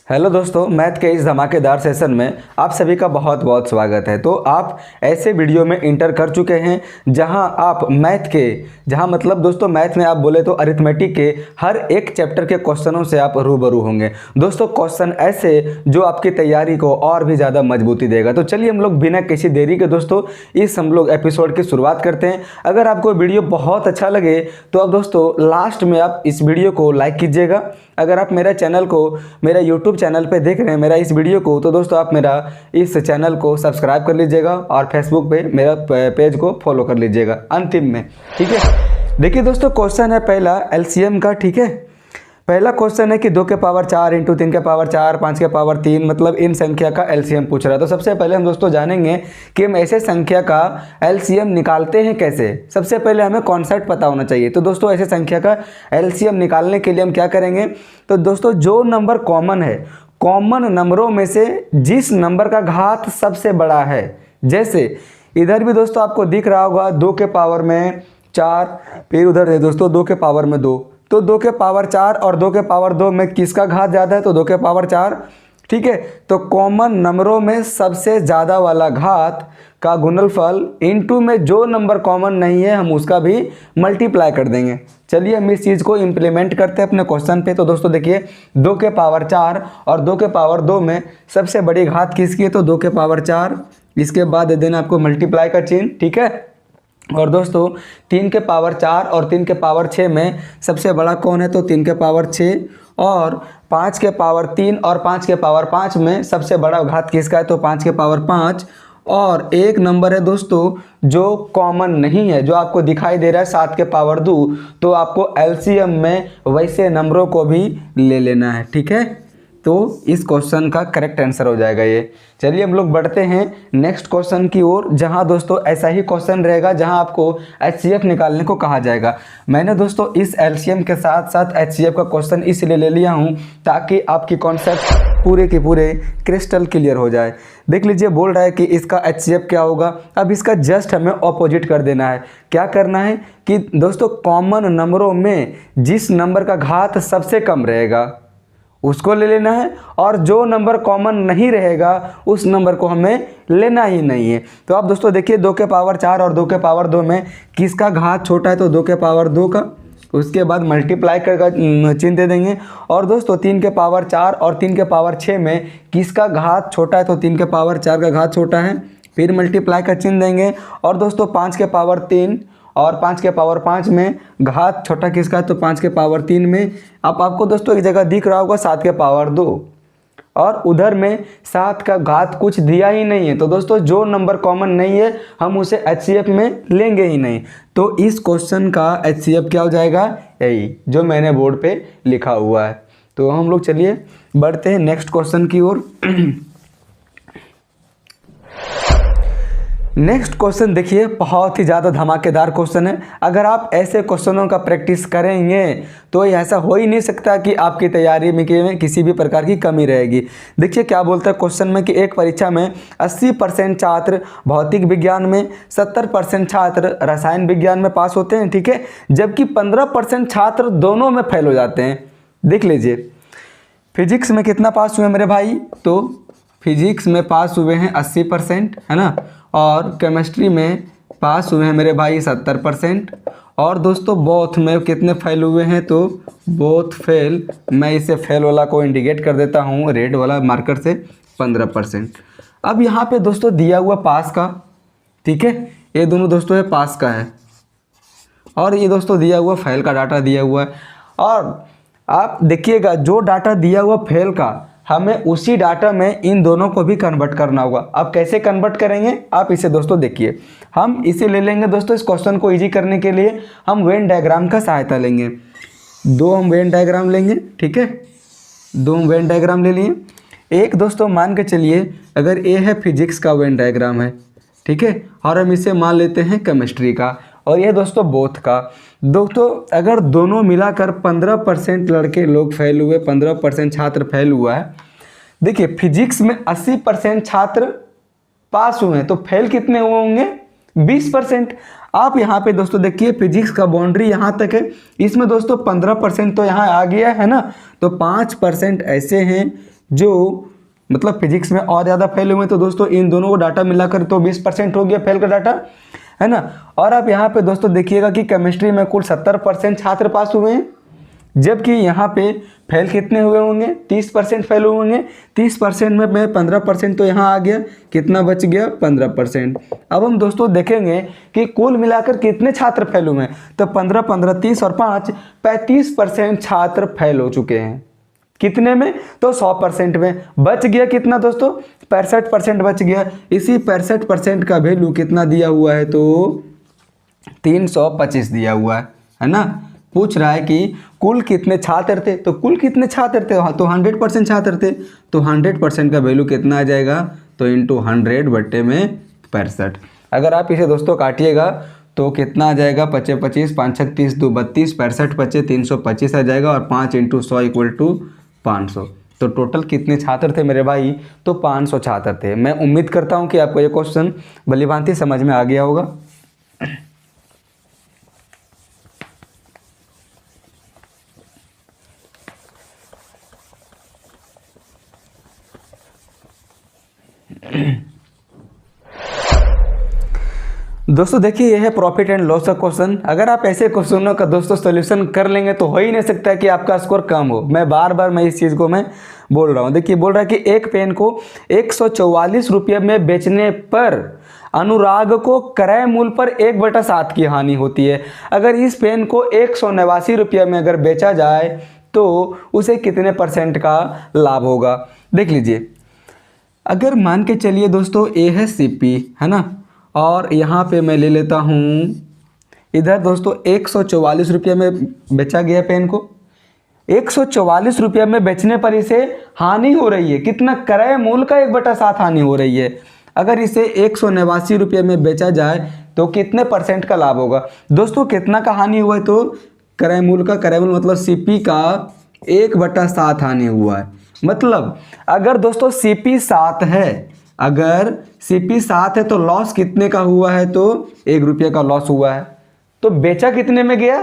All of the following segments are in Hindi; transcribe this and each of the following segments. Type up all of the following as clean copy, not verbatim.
हेलो दोस्तों, मैथ के इस धमाकेदार सेशन में आप सभी का बहुत बहुत स्वागत है। तो आप ऐसे वीडियो में इंटर कर चुके हैं जहां आप मैथ के मतलब दोस्तों मैथ में आप बोले तो अरिथमेटिक के हर एक चैप्टर के क्वेश्चनों से आप रूबरू होंगे। दोस्तों क्वेश्चन ऐसे जो आपकी तैयारी को और भी ज़्यादा मजबूती देगा। तो चलिए हम लोग बिना किसी देरी के दोस्तों हम लोग एपिसोड की शुरुआत करते हैं। अगर आपको वीडियो बहुत अच्छा लगे तो अब दोस्तों लास्ट में आप इस वीडियो को लाइक कीजिएगा। अगर आप मेरा चैनल को मेरा यूट्यूब चैनल पे देख रहे हैं मेरा इस वीडियो को, तो दोस्तों आप मेरा इस चैनल को सब्सक्राइब कर लीजिएगा और फेसबुक पे मेरा पेज को फॉलो कर लीजिएगा अंतिम में। ठीक है, देखिए दोस्तों क्वेश्चन है पहला एलसीएम का। ठीक है, पहला क्वेश्चन है कि 2 के पावर 4 इंटू 3 के पावर 4 5 के पावर 3 मतलब इन संख्या का एलसीएम पूछ रहा है। तो सबसे पहले हम दोस्तों जानेंगे कि हम ऐसे संख्या का एलसीएम निकालते हैं कैसे। सबसे पहले हमें कॉन्सेप्ट पता होना चाहिए। तो दोस्तों ऐसे संख्या का एलसीएम निकालने के लिए हम क्या करेंगे, तो दोस्तों जो नंबर कॉमन है, कॉमन नंबरों में से जिस नंबर का घात सबसे बड़ा है, जैसे इधर भी दोस्तों आपको दिख रहा होगा 2 के पावर में 4, फिर उधर है दोस्तों 2 के पावर में 2, तो 2 के पावर 4 और 2 के पावर 2 में किसका घात ज़्यादा है, तो 2 के पावर 4। ठीक है, तो कॉमन नंबरों में सबसे ज़्यादा वाला घात का गुणनफल इनटू में जो नंबर कॉमन नहीं है हम उसका भी मल्टीप्लाई कर देंगे। चलिए हम इस चीज़ को इम्प्लीमेंट करते हैं अपने क्वेश्चन पे। तो दोस्तों देखिए 2 के पावर 4 और 2 के पावर 2 में सबसे बड़ी घात किसकी है, तो 2 के पावर 4, इसके बाद दे देना आपको मल्टीप्लाई का चिन्ह। ठीक है, और दोस्तों 3 के पावर 4 और 3 के पावर 6 में सबसे बड़ा कौन है, तो 3 के पावर 6, और 5 के पावर 3 और 5 के पावर 5 में सबसे बड़ा घात किसका है, तो 5 के पावर 5। और एक नंबर है दोस्तों जो कॉमन नहीं है, जो आपको दिखाई दे रहा है 7 के पावर 2, तो आपको एलसीएम में वैसे नंबरों को भी ले लेना है। ठीक है, तो इस क्वेश्चन का करेक्ट आंसर हो जाएगा ये। चलिए हम लोग बढ़ते हैं नेक्स्ट क्वेश्चन की ओर, जहां दोस्तों ऐसा ही क्वेश्चन रहेगा जहां आपको एचसीएफ निकालने को कहा जाएगा। मैंने दोस्तों इस एलसीएम के साथ साथ एचसीएफ का क्वेश्चन इसलिए ले लिया हूं ताकि आपकी कॉन्सेप्ट पूरे के पूरे क्रिस्टल क्लियर हो जाए। देख लीजिए बोल रहा है कि इसका एचसीएफ क्या होगा। अब इसका जस्ट हमें ऑपोजिट कर देना है। क्या करना है कि दोस्तों कॉमन नंबरों में जिस नंबर का घात सबसे कम रहेगा उसको ले लेना है, और जो नंबर कॉमन नहीं रहेगा उस नंबर को हमें लेना ही नहीं है। तो आप दोस्तों देखिए 2 के पावर 4 और 2 के पावर 2 में किसका घात छोटा है, तो 2 के पावर 2 का, उसके बाद मल्टीप्लाई कर चिन्ह दे देंगे। और दोस्तों 3 के पावर 4 और 3 के पावर 6 में किसका घात छोटा है, तो 3 के पावर 4 का घात छोटा है, फिर मल्टीप्लाई का चिन्ह देंगे। और दोस्तों 5 के पावर 3 और 5 के पावर 5 में घात छोटा किसका है, तो 5 के पावर 3 में। अब आपको दोस्तों एक जगह दिख रहा होगा 7 के पावर 2, और उधर में 7 का घात कुछ दिया ही नहीं है। तो दोस्तों जो नंबर कॉमन नहीं है हम उसे एचसीएफ में लेंगे ही नहीं। तो इस क्वेश्चन का एचसीएफ क्या हो जाएगा, यही जो मैंने बोर्ड पे लिखा हुआ है। तो हम लोग चलिए बढ़ते हैं नेक्स्ट क्वेश्चन की ओर। नेक्स्ट क्वेश्चन देखिए बहुत ही ज़्यादा धमाकेदार क्वेश्चन है। अगर आप ऐसे क्वेश्चनों का प्रैक्टिस करेंगे तो ऐसा हो ही नहीं सकता कि आपकी तैयारी में किसी भी प्रकार की कमी रहेगी। देखिए क्या बोलता है क्वेश्चन में कि एक परीक्षा में 80% छात्र भौतिक विज्ञान में, 70% छात्र रसायन विज्ञान में पास होते हैं। ठीक है, जबकि 15% छात्र दोनों में फेल हो जाते हैं। देख लीजिए फिजिक्स में कितना पास हुए मेरे भाई, तो फिजिक्स में पास हुए हैं 80%, है ना, और केमिस्ट्री में पास हुए हैं मेरे भाई 70%। और दोस्तों बोथ में कितने फेल हुए हैं, तो बोथ फेल, मैं इसे फेल वाला को इंडिकेट कर देता हूँ रेड वाला मार्कर से, 15%। अब यहाँ पे दोस्तों दिया हुआ पास का, ठीक है, ये दोनों दोस्तों है पास का है, और ये दोस्तों दिया हुआ फेल का डाटा दिया हुआ है। और आप देखिएगा जो डाटा दिया हुआ फेल का हमें उसी डाटा में इन दोनों को भी कन्वर्ट करना होगा। अब कैसे कन्वर्ट करेंगे आप इसे दोस्तों देखिए, हम इसे ले लेंगे दोस्तों इस क्वेश्चन को इजी करने के लिए हम वेन डायग्राम का सहायता लेंगे। 2 हम वेन डायग्राम लेंगे। ठीक है, 2 हम वेन डायग्राम ले लिए। एक दोस्तों मान के चलिए अगर ये है फिजिक्स का वेन डायग्राम है, ठीक है, और हम इसे मान लेते हैं केमिस्ट्री का, और ये दोस्तों बोथ का। दोस्तों अगर दोनों मिलाकर 15% लड़के लोग फेल हुए, 15% छात्र फेल हुआ है। देखिए फिजिक्स में 80% छात्र पास हुए हैं, तो फेल कितने हुए होंगे, 20%। आप यहाँ पे दोस्तों देखिए फिजिक्स का बाउंड्री यहाँ तक है, इसमें दोस्तों 15% तो यहाँ आ गया है ना, तो 5% ऐसे हैं जो मतलब फिजिक्स में और ज़्यादा फेल हुए, तो दोस्तों इन दोनों को डाटा मिलाकर तो 20% हो गया फेल का डाटा, है ना। और आप यहाँ पे दोस्तों देखिएगा कि केमिस्ट्री में कुल 70% छात्र पास हुए हैं, जबकि यहाँ पे फेल कितने हुए होंगे, 30% फेल हुए होंगे। 30% में 15% तो यहाँ आ गया, कितना बच गया, 15%। अब हम दोस्तों देखेंगे कि कुल मिलाकर कितने छात्र फेल हुए हैं, तो 15 15 30 और 5 35% छात्र फेल हो चुके हैं। कितने में, तो 100% में। बच गया कितना दोस्तों, 65% बच गया। इसी 65% का वैल्यू कितना दिया हुआ है, तो 325 दिया हुआ है ना। पूछ रहा है कि कुल कितने छात्र थे, तो कुल कितने छात्र थे, तो 100% छात्र थे, तो 100% का वैल्यू कितना आ जाएगा, तो इंटू 100 बट्टे में 65। अगर आप इसे दोस्तों काटिएगा तो कितना आ जाएगा, 25 25 5 6 30 2 32 65 बच्चे 325 आ जाएगा, और 5 × 100 = 500। तो टोटल कितने छात्र थे मेरे भाई, तो 500 छात्र थे। मैं उम्मीद करता हूँ कि आपको ये क्वेश्चन भलीभांति समझ में आ गया होगा। दोस्तों देखिए, यह है प्रॉफिट एंड लॉस का क्वेश्चन। अगर आप ऐसे क्वेश्चनों का दोस्तों सॉल्यूशन कर लेंगे तो हो ही नहीं सकता कि आपका स्कोर कम हो। मैं बार बार इस चीज़ को मैं बोल रहा हूँ। देखिए बोल रहा है कि एक पेन को 144 रुपये में बेचने पर अनुराग को क्रय मूल्य पर 1/7 की हानि होती है। अगर इस पेन को 189 रुपये में अगर बेचा जाए तो उसे कितने % का लाभ होगा। देख लीजिए, अगर मान के चलिए दोस्तों ए है CP, है ना, और यहाँ पे मैं ले लेता हूँ, इधर दोस्तों 144 रुपये में बेचा गया पेन को। 144 रुपये में बेचने पर इसे हानि हो रही है, कितना, क्रय मूल्य का 1/7 हानि हो रही है। अगर इसे 189 रुपये में बेचा जाए तो कितने % का लाभ होगा। दोस्तों कितना का हानि हुआ है, तो क्रय मूल्य का, क्रय मूल्य मतलब CP का 1/7 हानि हुआ है। मतलब अगर दोस्तों CP 7 है, अगर CP 7 है तो लॉस कितने का हुआ है, तो 1 रुपये का लॉस हुआ है। तो बेचा कितने में गया,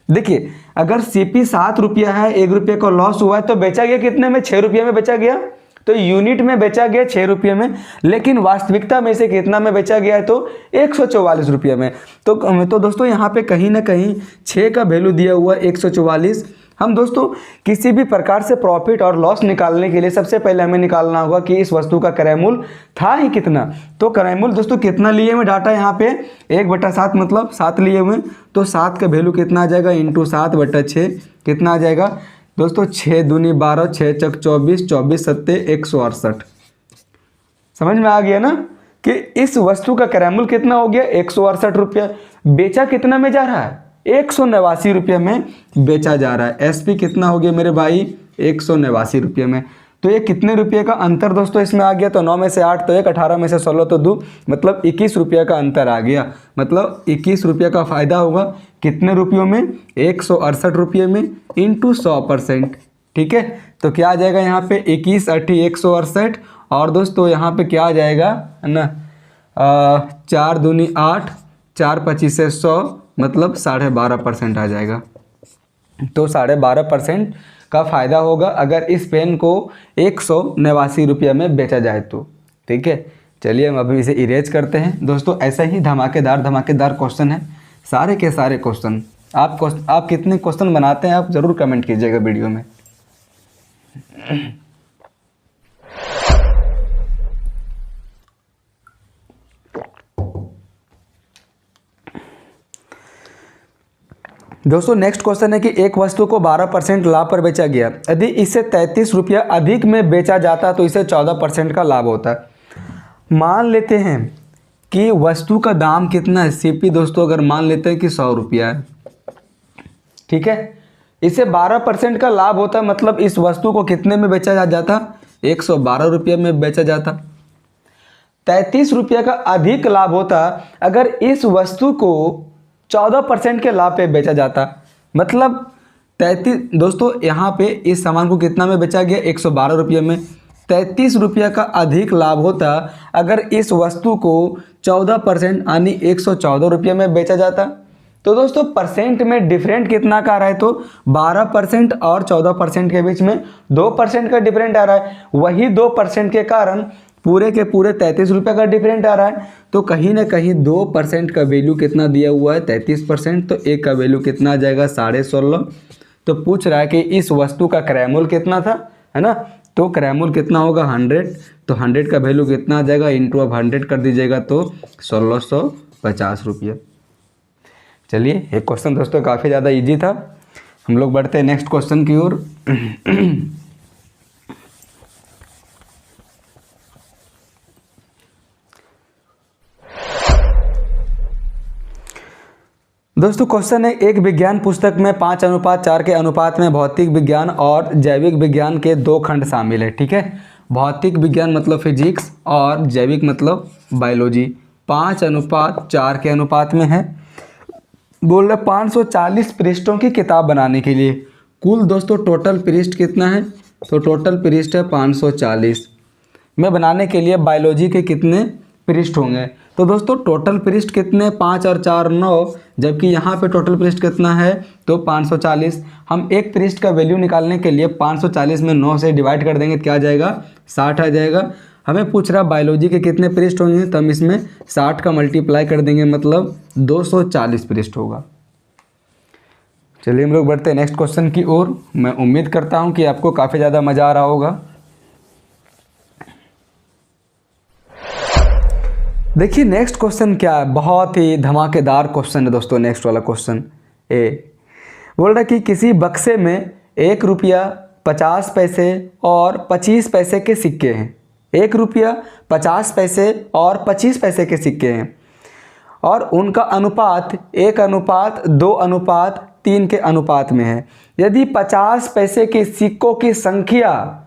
देखिए अगर CP 7 रुपया है, 1 रुपये का लॉस हुआ है, तो बेचा गया कितने में, 6 रुपये में बेचा गया। तो यूनिट में बेचा गया 6 रुपये में, लेकिन वास्तविकता में से कितना में बेचा गया है, तो 144 रुपये में। तो दोस्तों यहाँ पे कहीं ना कहीं 6 का वैल्यू दिया हुआ 144। हम दोस्तों किसी भी प्रकार से प्रॉफिट और लॉस निकालने के लिए सबसे पहले हमें निकालना होगा कि इस वस्तु का क्रय मूल्य था ही कितना। तो क्रय मूल्य दोस्तों कितना लिए हुए डाटा, यहाँ पे 1/7 मतलब 7 लिए हुए, तो 7 का वैल्यू कितना आ जाएगा, इंटू 7/6 कितना आ जाएगा दोस्तों, 6 दूनी 12, 6 चक 24, 24 सत्ते 168। समझ में आ गया ना कि इस वस्तु का क्रय मूल्य कितना हो गया, 168 रुपया। बेचा कितना में जा रहा है, 189 रुपये में बेचा जा रहा है। SP कितना हो गया मेरे भाई, 189 रुपये में। तो ये कितने रुपये का अंतर दोस्तों इसमें आ गया, तो 9 में से 8 तो 1, 18 में से 16 तो 2, मतलब 21 रुपये का अंतर आ गया। मतलब 21 रुपये का फायदा होगा कितने रुपयों में, 168 रुपये में, इंटू 100%। ठीक है, तो क्या आ जाएगा यहाँ पे, 21 8 168, और दोस्तों यहाँ पे क्या आ जाएगा, है ना, 4 दूनी 8, 4 25 से 100, मतलब 12.5% आ जाएगा। तो 12.5% का फ़ायदा होगा अगर इस पेन को 189 रुपये में बेचा जाए तो। ठीक है, चलिए हम अभी इसे इरेज करते हैं। दोस्तों ऐसा ही धमाकेदार क्वेश्चन है, सारे के सारे क्वेश्चन। आप कितने क्वेश्चन बनाते हैं आप ज़रूर कमेंट कीजिएगा वीडियो में। दोस्तों नेक्स्ट क्वेश्चन है कि एक वस्तु को 12% लाभ पर बेचा गया, यदि इसे 33 रुपया अधिक में बेचा जाता तो इसे 14% का लाभ होता है। मान लेते हैं कि वस्तु का दाम कितना है, CP दोस्तों अगर मान लेते हैं कि 100 रुपया है, ठीक है, इसे 12% का लाभ होता है, मतलब इस वस्तु को कितने में बेचा जाता, 112 रुपये में बेचा जाता। 33 रुपये का अधिक लाभ होता अगर इस वस्तु को 14% के लाभ पे बेचा जाता। मतलब 33 दोस्तों यहाँ पे इस सामान को कितना में बेचा गया, 112 रुपये में। 33 रुपये का अधिक लाभ होता अगर इस वस्तु को 14% यानी 114 रुपये में बेचा जाता। तो दोस्तों परसेंट में डिफरेंट कितना का आ रहा है, तो 12% और 14% के बीच में 2% का डिफरेंट आ रहा है। वही 2% के कारण पूरे के पूरे 33 रुपये का डिफरेंट आ रहा है। तो कहीं ना कहीं 2% का वैल्यू कितना दिया हुआ है, 33%, तो एक का वैल्यू कितना आ जाएगा, 16.5। तो पूछ रहा है कि इस वस्तु का क्रय मूल्य कितना था, है ना। तो क्रय मूल्य कितना होगा, 100। तो 100 का वैल्यू कितना आ जाएगा, इंटू अब 100 कर दीजिएगा तो 1650 रुपये। चलिए, एक क्वेश्चन दोस्तों काफ़ी ज़्यादा इजी था। हम लोग बढ़ते हैं नेक्स्ट क्वेश्चन की ओर। दोस्तों क्वेश्चन है, एक विज्ञान पुस्तक में 5:4 के अनुपात में भौतिक विज्ञान और जैविक विज्ञान के 2 खंड शामिल है। ठीक है, भौतिक विज्ञान मतलब फिजिक्स और जैविक मतलब बायोलॉजी 5:4 के अनुपात में है। बोल रहे 540 पृष्ठों की किताब बनाने के लिए कुल दोस्तों टोटल पृष्ठ कितना है, तो टोटल पृष्ठ है 540 में बनाने के लिए बायोलॉजी के कितने पृष्ठ होंगे। तो दोस्तों टोटल पृष्ठ कितने, 5 और 4 9, जबकि यहाँ पे टोटल पृष्ठ कितना है, तो 540। हम एक पृष्ठ का वैल्यू निकालने के लिए 540 में 9 से डिवाइड कर देंगे तो क्या आ जाएगा, 60 आ जाएगा। हमें पूछ रहा बायोलॉजी के कितने पृष्ठ होंगे, तो हम इसमें 60 का मल्टीप्लाई कर देंगे, मतलब 240 पृष्ठ होगा। चलिए हम लोग बढ़ते हैं नेक्स्ट क्वेश्चन की ओर। मैं उम्मीद करता हूँ कि आपको काफ़ी ज़्यादा मज़ा आ रहा होगा। देखिए नेक्स्ट क्वेश्चन क्या है, बहुत ही धमाकेदार क्वेश्चन है दोस्तों। नेक्स्ट वाला क्वेश्चन ए बोल रहा है कि किसी बक्से में 1 रुपया 50 पैसे और 25 पैसे के सिक्के हैं। 1 रुपया 50 पैसे और 25 पैसे के सिक्के हैं और उनका अनुपात 1:2:3 के अनुपात में है। यदि 50 पैसे के सिक्कों की संख्या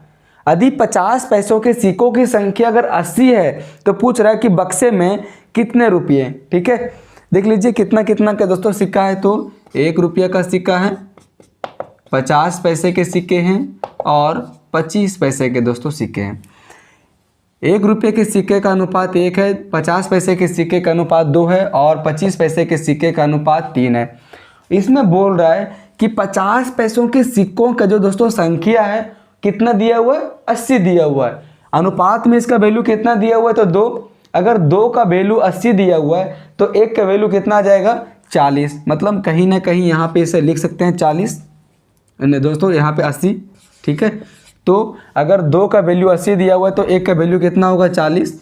यदि 50 पैसों के सिक्कों की संख्या अगर 80 है तो पूछ रहा है कि बक्से में कितने रुपये। ठीक है, देख लीजिए कितना कितना का दोस्तों सिक्का है, तो 1 रुपया का सिक्का है, 50 पैसे के सिक्के हैं और 25 पैसे के दोस्तों सिक्के हैं। 1 रुपये के सिक्के का अनुपात 1 है, 50 पैसे के सिक्के का अनुपात 2 है और 25 पैसे के सिक्के का अनुपात 3 है। इसमें बोल रहा है कि 50 पैसों के सिक्कों का जो दोस्तों संख्या है कितना दिया हुआ है, 80 दिया हुआ है। अनुपात में इसका वैल्यू कितना दिया हुआ है, तो 2। अगर 2 का वैल्यू 80 दिया हुआ है तो 1 का वैल्यू कितना आ जाएगा, 40। मतलब कहीं ना कहीं यहाँ पे इसे लिख सकते हैं 40 दोस्तों, यहाँ पे 80। ठीक है, तो अगर 2 का वैल्यू 80 दिया हुआ है तो 1 का वैल्यू कितना होगा, 40,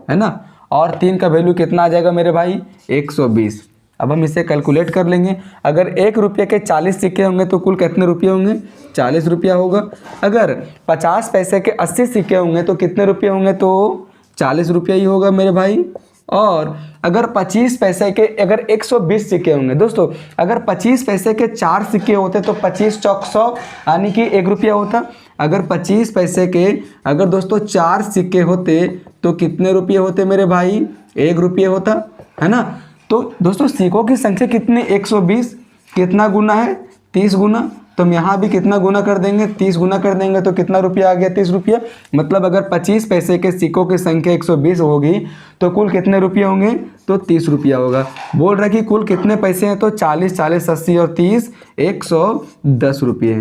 है ना। और 3 का वैल्यू कितना आ जाएगा मेरे भाई, 120। अब हम इसे कैलकुलेट कर लेंगे। अगर 1 रुपये के 40 सिक्के होंगे तो कुल कितने रुपये होंगे, 40 रुपया होगा। अगर 50 पैसे के 80 सिक्के होंगे तो कितने रुपये होंगे, तो 40 रुपया ही होगा मेरे भाई। और अगर 25 पैसे के अगर 120 सिक्के होंगे दोस्तों, अगर 25 पैसे के 4 सिक्के होते तो 25 चौक 100 यानी कि 1 रुपया होता। अगर 25 पैसे के अगर दोस्तों 4 सिक्के होते तो कितने रुपये होते मेरे भाई, 1 रुपये होता, है ना। तो दोस्तों सिक्कों की संख्या कितनी, 120, कितना गुना है, 30 गुना। तो हम यहाँ भी कितना गुना कर देंगे, 30 गुना कर देंगे तो कितना रुपया आ गया, 30 रुपया। मतलब अगर 25 पैसे के सिक्कों की संख्या 120 होगी तो कुल कितने रुपये होंगे, तो 30 रुपया होगा। बोल रहा है कि कुल कितने पैसे हैं, तो 40 40 80 और 30 110 रुपये।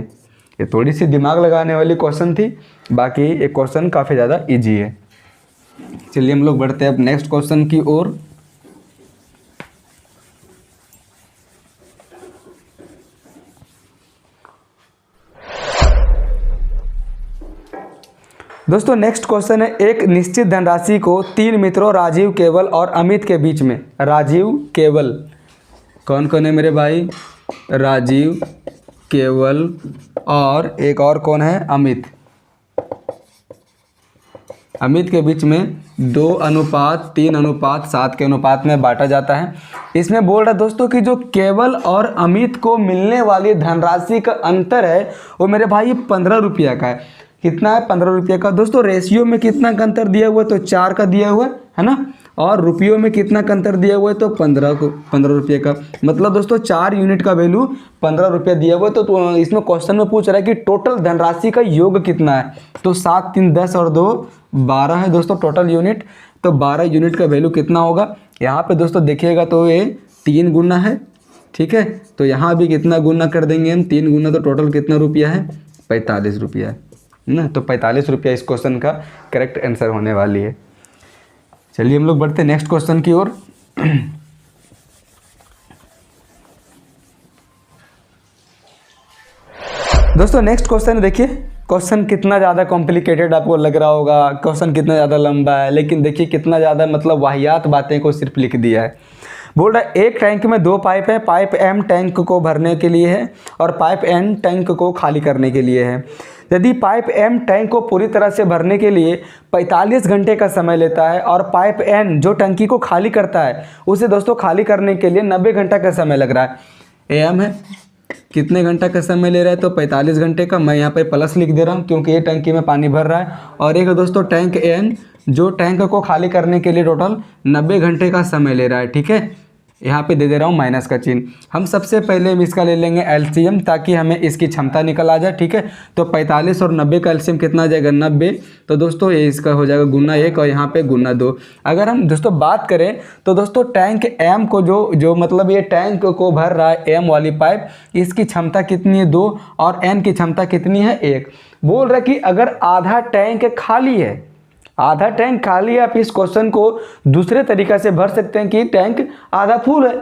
ये थोड़ी सी दिमाग लगाने वाली क्वेश्चन थी, बाकी ये क्वेश्चन काफ़ी ज़्यादा ईजी है। चलिए हम लोग बढ़ते हैं अब नेक्स्ट क्वेश्चन की ओर। दोस्तों नेक्स्ट क्वेश्चन है, एक निश्चित धनराशि को 3 मित्रों राजीव, केवल और अमित के बीच में। राजीव, केवल, कौन कौन है मेरे भाई, राजीव, केवल और एक और कौन है, अमित। अमित के बीच में 2:3:7 के अनुपात में बांटा जाता है। इसमें बोल रहा है दोस्तों कि जो केवल और अमित को मिलने वाली धनराशि का अंतर है वो मेरे भाई 15 रुपया का है। कितना है, 15 रुपये का। दोस्तों रेशियो में कितना का अंतर दिया हुआ है, तो 4 का दिया हुआ है ना। और रुपयों में कितना का अंतर दिया हुआ है, तो 15 रुपये का। मतलब दोस्तों 4 यूनिट का वैल्यू 15 रुपये दिया हुआ है। तो इसमें क्वेश्चन में पूछ रहा है कि टोटल धनराशि का योग कितना है, तो 7 3 10 और 2 12 है दोस्तों टोटल यूनिट। तो 12 यूनिट का वैल्यू कितना होगा, यहाँ पे दोस्तों देखिएगा तो ये 3 गुना है, ठीक है। तो यहाँ भी कितना गुना कर देंगे हम, 3 गुना, तो टोटल कितना रुपया है, 45 रुपया है ना। तो 45 रुपया इस क्वेश्चन का करेक्ट आंसर होने वाली है। चलिए हम लोग बढ़ते हैं नेक्स्ट क्वेश्चन की ओर। दोस्तों नेक्स्ट क्वेश्चन देखिए, क्वेश्चन कितना ज़्यादा कॉम्प्लिकेटेड आपको लग रहा होगा, क्वेश्चन कितना ज़्यादा लंबा है, लेकिन देखिए कितना ज़्यादा मतलब वाहियात बातें को सिर्फ लिख दिया है। बोल रहा है एक टैंक में 2 पाइप है, पाइप एम टैंक को भरने के लिए है और पाइप एन टैंक को खाली करने के लिए है। यदि पाइप एम टैंक को पूरी तरह से भरने के लिए 45 घंटे का समय लेता है और पाइप एन जो टंकी को खाली करता है उसे दोस्तों खाली करने के लिए 90 घंटा का समय लग रहा है। एम है कितने घंटा का समय ले रहा है, तो 45 घंटे का, मैं यहाँ पे प्लस लिख दे रहा हूँ क्योंकि ये टंकी में पानी भर रहा है। और एक दोस्तों टैंक एन जो टैंक को खाली करने के लिए टोटल 90 घंटे का समय ले रहा है, ठीक है। यहाँ पे दे रहा हूँ माइनस का चिन्ह। हम सबसे पहले हम इसका ले लेंगे एलसीएम ताकि हमें इसकी क्षमता निकल आ जाए, ठीक है। तो 45 और 90 का एलसीएम कितना आ जाएगा, 90। तो दोस्तों ये इसका हो जाएगा गुना 1 और यहाँ पे गुना 2। अगर हम दोस्तों बात करें तो दोस्तों टैंक एम को जो मतलब ये टैंक को भर रहा है एम वाली पाइप, इसकी क्षमता कितनी है 2 और एन की क्षमता कितनी है 1। बोल रहा है कि अगर आधा टैंक खाली है, आधा टैंक खाली है, आप इस क्वेश्चन को दूसरे तरीका से भर सकते हैं कि टैंक आधा फुल है,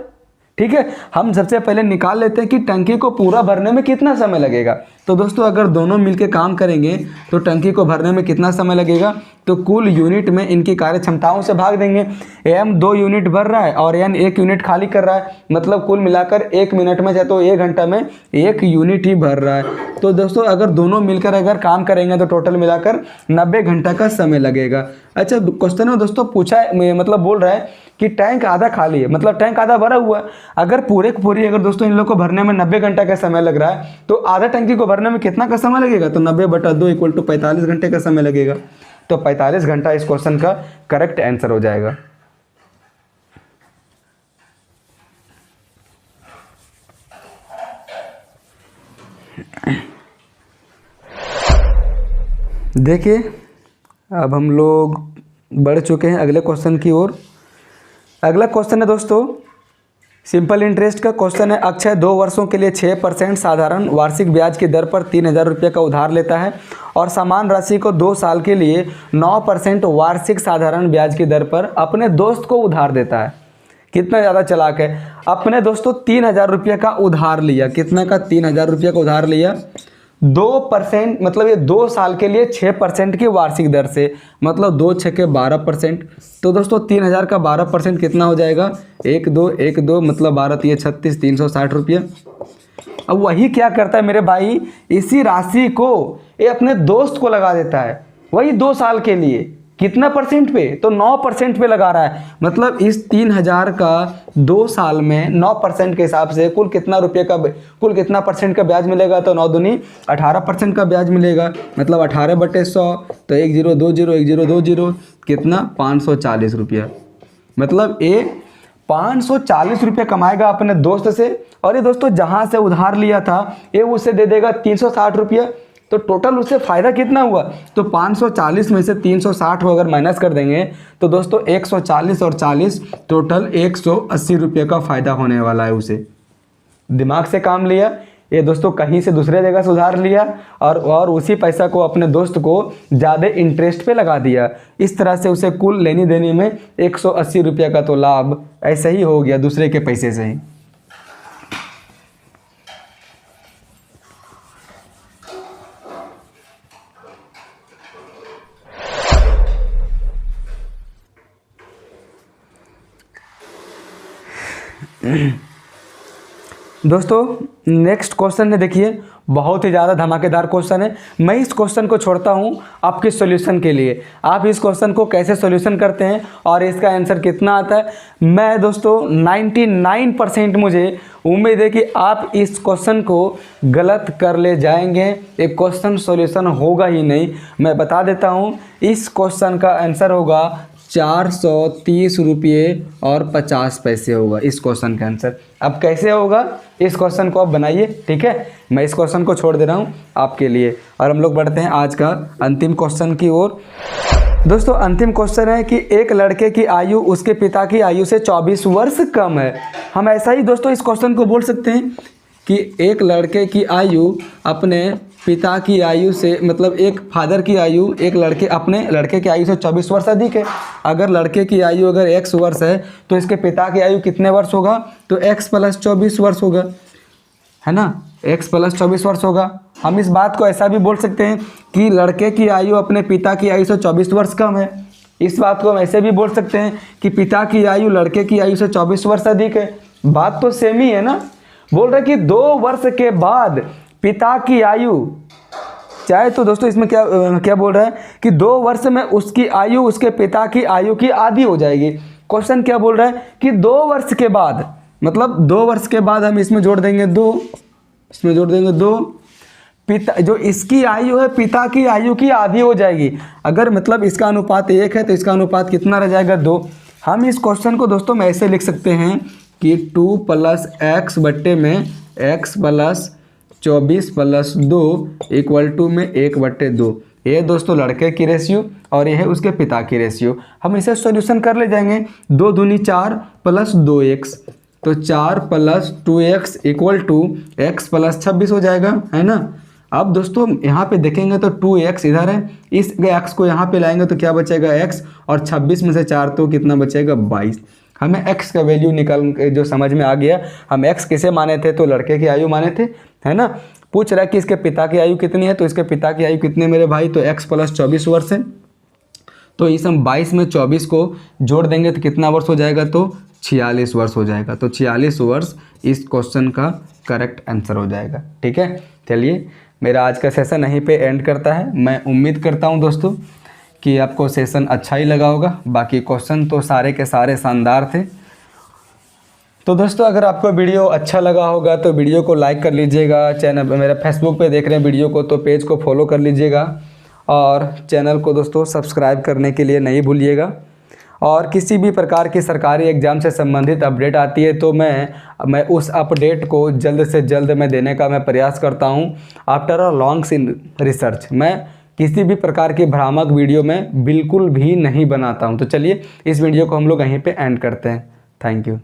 ठीक है। हम सबसे पहले निकाल लेते हैं कि टंकी को पूरा भरने में कितना समय लगेगा। तो दोस्तों अगर दोनों मिलके काम करेंगे तो टंकी को भरने में कितना समय लगेगा, तो कुल यूनिट में इनकी कार्य क्षमताओं से भाग देंगे। एम 2 यूनिट भर रहा है और एन 1 यूनिट खाली कर रहा है, मतलब कुल मिलाकर 1 मिनट में चाहे तो 1 घंटा में 1 यूनिट ही भर रहा है। तो दोस्तों अगर दोनों मिलकर अगर काम करेंगे तो टोटल मिलाकर 90 घंटा का समय लगेगा। अच्छा क्वेश्चन में दोस्तों पूछा है, मतलब बोल रहा है कि टैंक आधा खाली है, मतलब टैंक आधा भरा हुआ है। अगर पूरी अगर दोस्तों इन लोग को भरने में 90 घंटा का समय लग रहा है तो आधा टंकी को भरने में कितना का समय लगेगा, तो 90/2 = 45 घंटे का समय लगेगा। तो 45 घंटा इस क्वेश्चन का करेक्ट आंसर हो जाएगा। देखिए अब हम लोग बढ़ चुके हैं अगले क्वेश्चन की ओर। अगला क्वेश्चन है दोस्तों सिंपल इंटरेस्ट का क्वेश्चन है। अक्षय 2 वर्षों के लिए 6% साधारण वार्षिक ब्याज की दर पर 3000 रुपये का उधार लेता है और समान राशि को 2 साल के लिए 9% वार्षिक साधारण ब्याज की दर पर अपने दोस्त को उधार देता है। कितना ज़्यादा चालाक है, अपने दोस्तों 3000 रुपये का उधार लिया, कितना का 3000 रुपये का उधार लिया, 2% मतलब ये 2 साल के लिए 6% की वार्षिक दर से, मतलब 2 6 के 12%। तो दोस्तों 3000 का 12% कितना हो जाएगा, 1 2 मतलब 12 3 36 360 रुपये। अब वही क्या करता है मेरे भाई, इसी राशि को ये अपने दोस्त को लगा देता है, वही 2 साल के लिए। कितना परसेंट पे, तो 9% पे लगा रहा है। मतलब इस 3000 का 2 साल में 9% के हिसाब से कुल कितना रुपये का, कुल कितना परसेंट का ब्याज मिलेगा, तो 9 दूनी 18% का ब्याज मिलेगा। मतलब 18/100, तो 1020 कितना 540 रुपया। मतलब ये 540 रुपये कमाएगा अपने दोस्त से, और ये दोस्तों जहाँ से उधार लिया था ये उसे दे देगा 360 रुपया। तो टोटल उससे फ़ायदा कितना हुआ, तो 540 में से 360 को अगर माइनस कर देंगे तो दोस्तों 140 और 40 टोटल 180 रुपये का फ़ायदा होने वाला है उसे। दिमाग से काम लिया ये दोस्तों, कहीं से दूसरे जगह से उधार लिया और उसी पैसा को अपने दोस्त को ज़्यादा इंटरेस्ट पे लगा दिया। इस तरह से उसे कुल लेनी देनी में 180 रुपये का तो लाभ ऐसे ही हो गया दूसरे के पैसे से ही। दोस्तों नेक्स्ट क्वेश्चन है, देखिए बहुत ही ज़्यादा धमाकेदार क्वेश्चन है। मैं इस क्वेश्चन को छोड़ता हूँ आपके सॉल्यूशन के लिए। आप इस क्वेश्चन को कैसे सॉल्यूशन करते हैं और इसका आंसर कितना आता है, मैं दोस्तों 99% मुझे उम्मीद है कि आप इस क्वेश्चन को गलत कर ले जाएंगे। एक क्वेश्चन सॉल्यूशन होगा ही नहीं। मैं बता देता हूँ, इस क्वेश्चन का आंसर होगा 430 रुपये और 50 पैसे होगा इस क्वेश्चन का आंसर। अब कैसे होगा इस क्वेश्चन को आप बनाइए, ठीक है। मैं इस क्वेश्चन को छोड़ दे रहा हूँ आपके लिए और हम लोग बढ़ते हैं आज का अंतिम क्वेश्चन की ओर। दोस्तों अंतिम क्वेश्चन है कि एक लड़के की आयु उसके पिता की आयु से 24 वर्ष कम है। हम ऐसा ही दोस्तों इस क्वेश्चन को बोल सकते हैं कि एक लड़के की आयु अपने पिता की आयु से, मतलब एक फादर की आयु एक अपने लड़के की आयु से 24 वर्ष अधिक है। अगर लड़के की आयु अगर x वर्ष है तो इसके पिता की आयु कितने वर्ष होगा? तो x + 24 वर्ष होगा, है ना, x + 24 वर्ष होगा। हम इस बात को ऐसा भी बोल सकते हैं कि लड़के की आयु अपने पिता की आयु से 24 वर्ष कम है। इस बात को हम ऐसे भी बोल सकते हैं कि पिता की आयु लड़के की आयु से 24 वर्ष अधिक है। बात तो सेम ही है ना। बोल रहे कि 2 वर्ष के बाद पिता की आयु, चाहे तो दोस्तों इसमें क्या बोल रहा है कि 2 वर्ष में उसकी आयु उसके पिता की आयु की आधी हो जाएगी। क्वेश्चन क्या बोल रहा है कि 2 वर्ष के बाद, मतलब 2 वर्ष के बाद हम इसमें जोड़ देंगे 2, इसमें जोड़ देंगे 2, पिता जो इसकी आयु है पिता की आयु की आधी हो जाएगी। अगर मतलब इसका अनुपात 1 है तो इसका अनुपात कितना रह जाएगा? 2। हम इस क्वेश्चन को दोस्तों में ऐसे लिख सकते हैं कि 2 + x बट्टे में x + 24 + 2 = में 1/2। ये दोस्तों लड़के की रेशियो और ये है उसके पिता की रेशियो। हम इसे सॉल्यूशन कर ले जाएंगे। 2 दूनी 4 + 2x, तो 4 + 2x = x + 26 हो जाएगा, है ना। अब दोस्तों यहाँ पे देखेंगे तो 2x इधर है, इस x को यहाँ पे लाएंगे तो क्या बचेगा? x, और 26 में से 4 तो कितना बचेगा? 22। हमें x का वैल्यू निकाल के जो समझ में आ गया। हम x किसे माने थे? तो लड़के की आयु माने थे, है ना। पूछ रहा है कि इसके पिता की आयु कितनी है, तो इसके पिता की आयु कितनी मेरे भाई? तो x + 24 वर्ष है। तो इस हम 22 में 24 को जोड़ देंगे तो कितना वर्ष हो जाएगा? तो 46 वर्ष हो जाएगा। तो 46 वर्ष इस क्वेश्चन का करेक्ट आंसर हो जाएगा। ठीक है, चलिए मेरा आज का सेशन यहीं पे एंड करता है। मैं उम्मीद करता हूं दोस्तों कि आपको सेशन अच्छा ही लगा होगा। बाकी क्वेश्चन तो सारे के सारे शानदार थे। तो दोस्तों अगर आपको वीडियो अच्छा लगा होगा तो वीडियो को लाइक कर लीजिएगा। चैनल मेरा फेसबुक पे देख रहे हैं वीडियो को तो पेज को फॉलो कर लीजिएगा, और चैनल को दोस्तों सब्सक्राइब करने के लिए नहीं भूलिएगा। और किसी भी प्रकार की सरकारी एग्ज़ाम से संबंधित अपडेट आती है तो मैं उस अपडेट को जल्द से जल्द मैं देने का मैं प्रयास करता हूं। आफ्टर अ लॉन्ग रिसर्च मैं किसी भी प्रकार की भ्रामक वीडियो में बिल्कुल भी नहीं बनाता हूं। तो चलिए इस वीडियो को हम लोग यहीं पे एंड करते हैं। Thank you.